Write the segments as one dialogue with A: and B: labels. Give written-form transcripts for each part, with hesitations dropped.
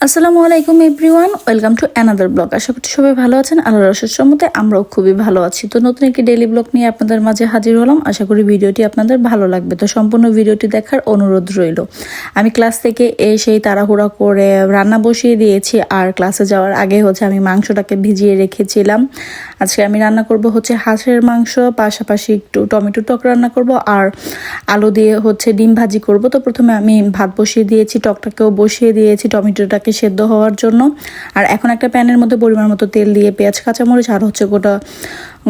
A: আসসালামু আলাইকুম everyone, welcome to another blog. আশা করছি সবাই ভালো আছেন। আল্লাহর অশেষ রহমতে আমরাও খুবই ভালো আছি। তো নতুন একটি ডেইলি ব্লগ নিয়ে আপনাদের মাঝে হাজির হলাম। আশা করি ভিডিওটি আপনাদের ভালো লাগবে। তো সম্পূর্ণ ভিডিওটি দেখার অনুরোধ রইল। আমি ক্লাস থেকে এসেই তাড়াহুড়া করে রান্না বসিয়ে দিয়েছি, আর ক্লাসে যাওয়ার আগে আমি মাংসটাকে ভিজিয়ে রেখেছিলাম। আজকে আমি রান্না করব হাঁসের মাংস, পাশাপাশি একটু টমেটো টক রান্না করব, আর আলু দিয়ে ডিম ভাজি করব। তো প্রথমে আমি ভাত বসিয়ে দিয়েছি, টকটাকেও বসিয়ে দিয়েছি টমেটোটাকে সেদ্ধ হওয়ার জন্য। আর এখন একটা প্যানের মধ্যে পরিমাণ মতো তেল দিয়ে পেঁয়াজ, কাঁচামরিচ আর গোটা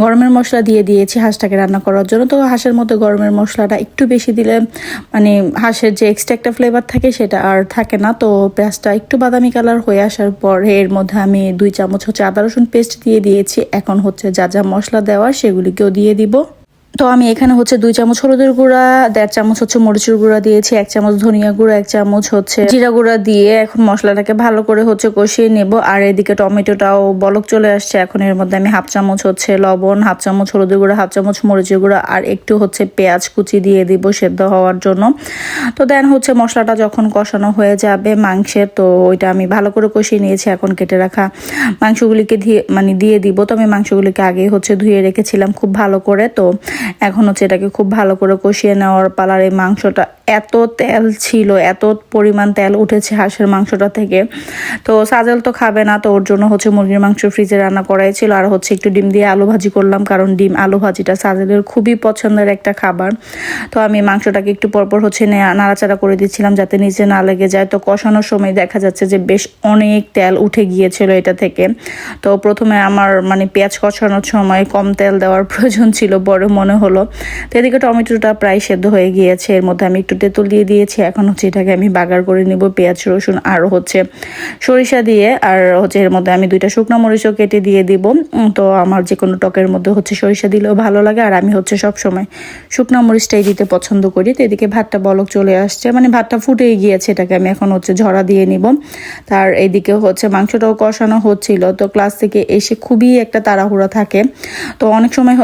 A: গরমের মশলা দিয়ে দিয়েছি হাঁসটাকে রান্না করার জন্য। তো হাঁসের মধ্যে গরমের মশলাটা একটু বেশি দিলে হাঁসের যে এক্সট্রা একটা ফ্লেভার থাকে সেটা আর থাকে না। তো পেঁয়াজটা একটু বাদামি কালার হয়ে আসার পর এর মধ্যে আমি 2 চামচ আদা রসুন পেস্ট দিয়ে দিয়েছি। এখন যা যা মশলা দেওয়ার সেগুলিকেও দিয়ে দিব। তো আমি এখানে 2 চামচ হলুদের গুঁড়া, 1.5 চামচ মরিচের গুঁড়া দিয়েছি, 1 চামচ ধনিয়া গুঁড়া, 1 চামচ জিরা গুঁড়া দিয়ে এখন মশলাটাকে ভালো করে কষিয়ে নেব। আর এদিকে টমেটোটাও বলক চলে আসছে। এখন এর মধ্যে আমি 1/2 চামচ লবণ, 1/2 চামচ হলুদের গুঁড়া, 1/2 চামচ মরিচের গুঁড়া আর একটু পেঁয়াজ কুচি দিয়ে দিব সেদ্ধ হওয়ার জন্য। তো দেন মশলাটা যখন কষানো হয়ে যাবে মাংসের, তো ওইটা আমি ভালো করে কষিয়ে নিয়েছি। এখন কেটে রাখা মাংসগুলিকে দিয়ে দিব। তো আমি মাংসগুলিকে আগেই ধুয়ে রেখেছিলাম খুব ভালো করে। তো এখন এটাকে খুব ভালো করে কষিয়ে নেওয়ার পালার। এই মাংসটা এত তেল ছিল, এত পরিমাণ তেল উঠেছে হাঁসের মাংসটা থেকে। তো সাজেল তো খাবে না, তো ওর জন্য মুরগির মাংস ফ্রিজে রান্না করাই ছিল। আর একটু ডিম দিয়ে আলু ভাজি করলাম, কারণ ডিম আলু ভাজিটা সাজেলের খুবই পছন্দের একটা খাবার। তো আমি মাংসটাকে একটু পরপর নাড়াচাড়া করে দিচ্ছিলাম যাতে নিচে না লেগে যায়। তো কষানোর সময় দেখা যাচ্ছে যে বেশ অনেক তেল উঠে গিয়েছিল এটা থেকে। তো প্রথমে আমার পেঁয়াজ কষানোর সময় কম তেল দেওয়ার প্রয়োজন ছিল বড় মনে হলো। তো এদিকে টমেটোটা প্রায় সেদ্ধ হয়ে গিয়েছে। এর মধ্যে আমি একটু তেঁতুল দিয়ে দিয়েছি। এখন এটাকে আমি বাগার করে নিব পেঁয়াজ রসুন আর সরিষা দিয়ে। আর এর মধ্যে আমি 2টা শুকনো মরিচও কেটে দিয়ে দিব। তো আমার যে কোনো টকের মধ্যে সরিষা দিলেও ভালো লাগে, আর আমি সব সময় শুকনো মরিচটাই দিতে পছন্দ করি। তো এদিকে ভাতটা বলক চলে আসছে, ভাতটা ফুটেই গিয়েছে। এটাকে আমি এখন ঝরা দিয়ে নিব। তার এইদিকে মাংসটাও কষানো হচ্ছিল। তো ক্লাস থেকে এসে খুবই একটা তাড়াহুড়া থাকে। তো অনেক সময়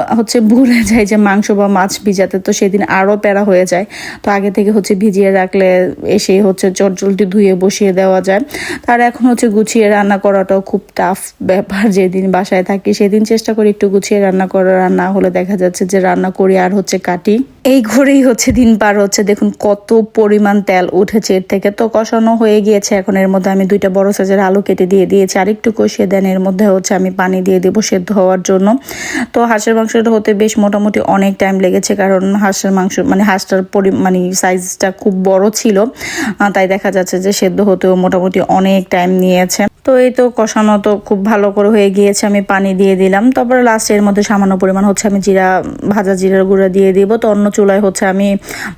A: ভুলে যায় যে মাংস বা মাছ ভিজাতে, তো সেদিন আরও প্যারা হয়ে যায়। তো আগে থেকে ভিজিয়ে রাখলে এসে চটজলদি ধুয়ে বসিয়ে দেওয়া যায়। তার এখন গুছিয়ে রান্না করাটাও খুব টাফ ব্যাপার। যেদিন বাসায় থাকি সেদিন চেষ্টা করি একটু গুছিয়ে রান্না করা, রান্না হলে দেখা যাচ্ছে যে রান্না করি আর কাটি। এই ঘরেই দিন পার হচ্ছে। দেখুন কত পরিমাণ তেল উঠেছে এর থেকে। তো কষানো হয়ে গিয়েছে। এখন এর মধ্যে আমি 2টা বড় সাইজের আলু কেটে দিয়ে দিয়েছি, আর একটু কষিয়ে দেন। এর মধ্যে আমি পানি দিয়ে দেবো সেদ্ধ হওয়ার জন্য। তো হাঁসের মাংসটা হতে বেশ মোটামুটি অনেক টাইম লেগেছে, কারণ হাঁসের মাংস হাঁসটার সাইজটা খুব বড় ছিল। তাই দেখা যাচ্ছে যে সেদ্ধ হতেও মোটামুটি অনেক টাইম নিয়েছে। তো এই তো কষানো তো খুব ভালো করে হয়ে গিয়েছে। আমি পানি দিয়ে দিলাম। তারপরে লাস্টের মধ্যে সামান্য পরিমাণ আমি ভাজা জিরার গুঁড়া দিয়ে দিব। তো অন্য চুলায় আমি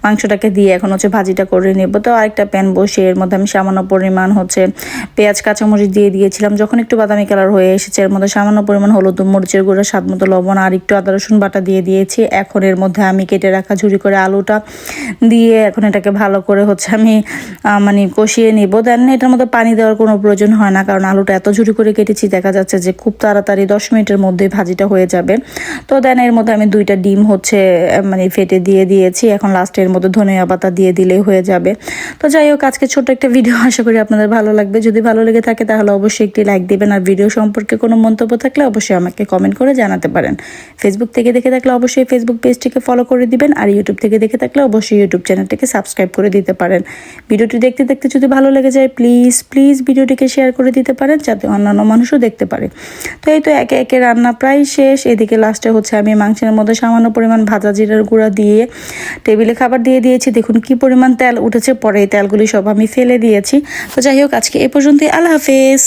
A: মাংসটাকে দিয়ে এখন ভাজিটা করে নেব। তো আরেকটা প্যান বসিয়ে এর মধ্যে আমি সামান্য পরিমাণ পেঁয়াজ কাঁচামরিচ দিয়ে দিয়েছিলাম। যখন একটু বাদামি কালার হয়ে এসেছে এর মধ্যে সামান্য পরিমাণ হলুদ, মরিচের গুঁড়া, স্বাদ মতো লবণ আর একটু আদা রসুন বাটা দিয়ে দিয়েছি। এখন এর মধ্যে আমি কেটে রাখা ঝুরি করে আলুটা দিয়ে এখন এটাকে ভালো করে আমি কষিয়ে নিব। দেন এটার মধ্যে পানি দেওয়ার কোনো প্রয়োজন হয় না, কারণ আলুটা এত ঝুরি করে কেটেছি, দেখা যাচ্ছে যে খুব তাড়াতাড়ি 10 মিনিটের মধ্যে ভাজিটা হয়ে যাবে। তো দেন এর মধ্যে আমি 2টা ডিম ফেটে দিয়ে দিয়েছি। এখন লাস্টের মধ্যে ধনিয়া পাতা দিয়ে দিলেই হয়ে যাবে। তো যাই হোক, আজকে ছোট একটা ভিডিও, আশা করি আপনাদের ভালো লাগবে। যদি ভালো লেগে থাকে তাহলে অবশ্যই একটি লাইক দিবেন, আর ভিডিও সম্পর্কে কোনো মন্তব্য থাকলে অবশ্যই আমাকে কমেন্ট করে জানাতে পারেন। ফেসবুক থেকে দেখে থাকলে অবশ্যই ফেসবুক পেজটিকে ফলো করে দিবেন, আর ইউটিউব থেকে দেখে থাকলে অবশ্যই ইউটিউব চ্যানেলটিকে সাবস্ক্রাইব করে দিতে পারেন। ভিডিওটি দেখতে দেখতে যদি ভালো লেগে যায় প্লিজ ভিডিওটিকে শেয়ার করে দিতে পারেন, যাতে অন্যান্য মানুষও দেখতে পারে। তো এই তো একে একে রান্না প্রায় শেষ। এদিকে লাস্টে আমি মাংসের মধ্যে সামান্য পরিমাণ ভাজা জিরার গুঁড়া দিয়ে টেবিলে খাবার দিয়ে দিয়েছি। দেখুন কি পরিমাণ তেল উঠেছে। পরে এই তেলগুলি সব আমি ফেলে দিয়েছি। তো যাই হোক, আজকে এ পর্যন্তই। আল্লাহ হাফেজ।